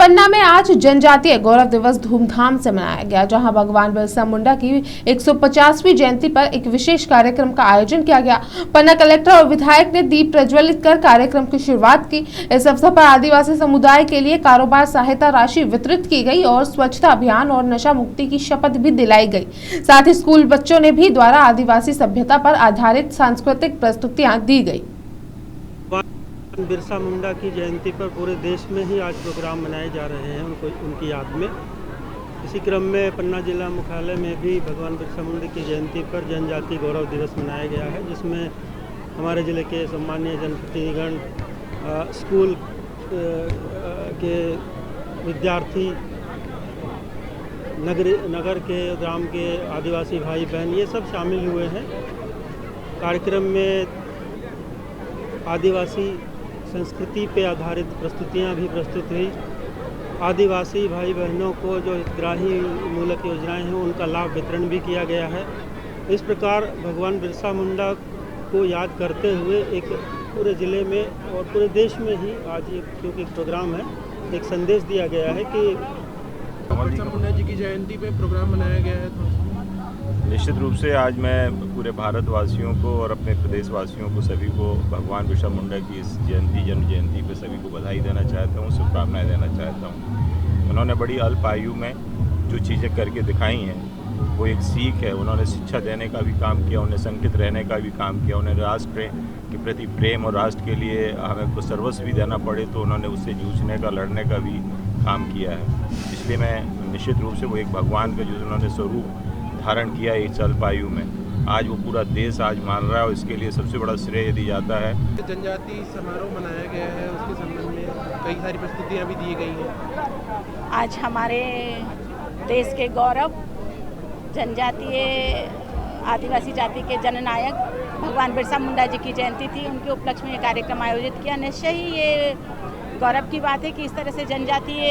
पन्ना में आज जनजातीय गौरव दिवस धूमधाम से मनाया गया, जहां भगवान बिरसा मुंडा की 150वीं जयंती पर एक विशेष कार्यक्रम का आयोजन किया गया। पन्ना कलेक्टर और विधायक ने दीप प्रज्वलित कर कार्यक्रम की शुरुआत की। इस अवसर पर आदिवासी समुदाय के लिए कारोबार सहायता राशि वितरित की गई और स्वच्छता अभियान और नशा मुक्ति की शपथ भी दिलाई गई। साथ ही स्कूल बच्चों ने भी द्वारा आदिवासी सभ्यता पर आधारित सांस्कृतिक प्रस्तुतियां दी गई। बिरसा मुंडा की जयंती पर पूरे देश में ही आज प्रोग्राम मनाए जा रहे हैं उनकी याद में। इसी क्रम में पन्ना जिला मुख्यालय में भी भगवान बिरसा मुंडा की जयंती पर जनजातीय गौरव दिवस मनाया गया है, जिसमें हमारे ज़िले के सम्मानीय जनप्रतिनिधिगण, स्कूल के विद्यार्थी, नगर के ग्राम के आदिवासी भाई बहन ये सब शामिल हुए हैं। कार्यक्रम में आदिवासी संस्कृति पे आधारित प्रस्तुतियां भी प्रस्तुत हुई। आदिवासी भाई बहनों को जो हितग्राही मूलक योजनाएं हैं उनका लाभ वितरण भी किया गया है। इस प्रकार भगवान बिरसा मुंडा को याद करते हुए एक पूरे ज़िले में और पूरे देश में ही आज क्योंकि प्रोग्राम है, एक संदेश दिया गया है कि बिरसा मुंडा जी की जयंती पे प्रोग्राम मनाया गया है। निश्चित रूप से आज मैं पूरे भारतवासियों को और अपने प्रदेशवासियों को सभी को भगवान बिरसा मुंडा की इस जन्म जयंती पे सभी को बधाई देना चाहता हूँ, शुभकामनाएं देना चाहता हूँ। उन्होंने बड़ी अल्प आयु में जो चीज़ें करके दिखाई हैं वो एक सीख है। उन्होंने शिक्षा देने का भी काम किया, उन्हें संगठित रहने का भी काम किया, उन्हें राष्ट्र के प्रति प्रेम और राष्ट्र के लिए हमें कुछ सर्वस्व भी देना पड़े तो उन्होंने उससे जूझने का, लड़ने का भी काम किया है। इसलिए मैं निश्चित रूप से वो एक भगवान का जो उन्होंने स्वरूप धारण किया इस अल्प आयु में, आज वो पूरा देश आज मान रहा है और इसके लिए सबसे बड़ा श्रेय यदि जाता है। जनजातीय समारोह मनाया गया है, उसके संबंध में कई सारी प्रस्तुतियाँ भी दी गई हैं। आज हमारे देश के गौरव जनजातीय आदिवासी जाति के जननायक भगवान बिरसा मुंडा जी की जयंती थी, उनके उपलक्ष्य में ये कार्यक्रम आयोजित किया। निश्चय ही ये गौरव की बात है कि इस तरह से जनजातीय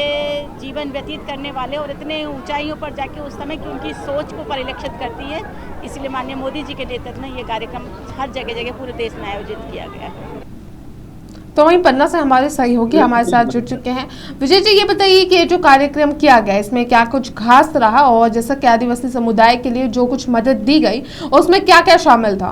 जीवन व्यतीत करने वाले और इतने ऊंचाइयों पर जाके उस समय की उनकी सोच को परिलक्षित करती है। इसलिए माननीय मोदी जी के नेतृत्व में ये कार्यक्रम हर जगह पूरे देश में आयोजित किया गया है। तो वहीं पन्ना से हमारे सहयोगी हमारे साथ जुड़ चुके हैं। विजय जी, ये बताइए कि जो कार्यक्रम किया गया इसमें क्या कुछ खास रहा और जैसा कि आदिवासी समुदाय के लिए जो कुछ मदद दी गई उसमें क्या क्या शामिल था?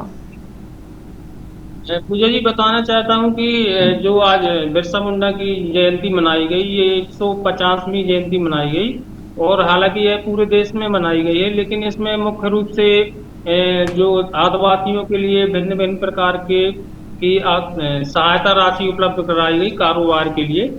पूजा जी, बताना चाहता हूं कि जो आज बिरसा मुंडा की जयंती मनाई गई, ये 150वीं जयंती मनाई गई और हालांकि यह पूरे देश में मनाई गई है, लेकिन इसमें मुख्य रूप से जो आदिवासियों के लिए भिन्न भिन्न प्रकार की सहायता राशि उपलब्ध कराई गई कारोबार के लिए।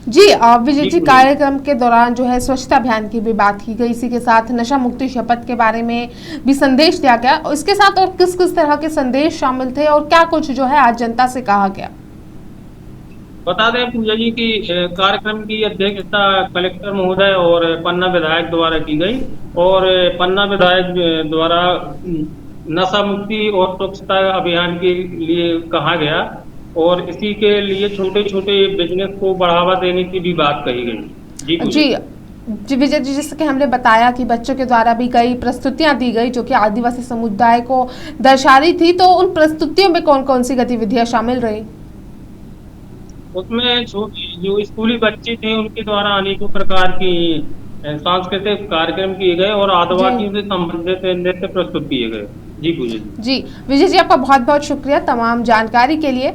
जी विजय जी, कार्यक्रम के दौरान जो है स्वच्छता अभियान की भी बात की गई, इसी के साथ नशा मुक्ति शपथ के बारे में भी संदेश दिया गया। और इसके साथ और किस किस तरह के संदेश शामिल थे और क्या कुछ जो है आज जनता से कहा गया? बता दें पूजा जी की कार्यक्रम की अध्यक्षता कलेक्टर महोदय और पन्ना विधायक द्वारा की गई और पन्ना विधायक द्वारा नशा मुक्ति और स्वच्छता अभियान के लिए कहा गया और इसी के लिए छोटे छोटे बिजनेस को बढ़ावा देने की भी बात कही गई। जी विजय जी, जैसे कि हमने बताया कि बच्चों के द्वारा भी कई प्रस्तुतियां दी गई जो कि आदिवासी समुदाय को दर्शा रही थी, तो उन प्रस्तुतियों में कौन कौन सी गतिविधियां शामिल रही? उसमें जो स्कूली बच्चे थे उनके द्वारा अनेकों प्रकार की सांस्कृतिक कार्यक्रम किए गए और आदिवासियों से संबंधित नृत्य प्रस्तुत किए गए। जी पूजा जी। विजय जी, आपका बहुत बहुत शुक्रिया तमाम जानकारी के लिए।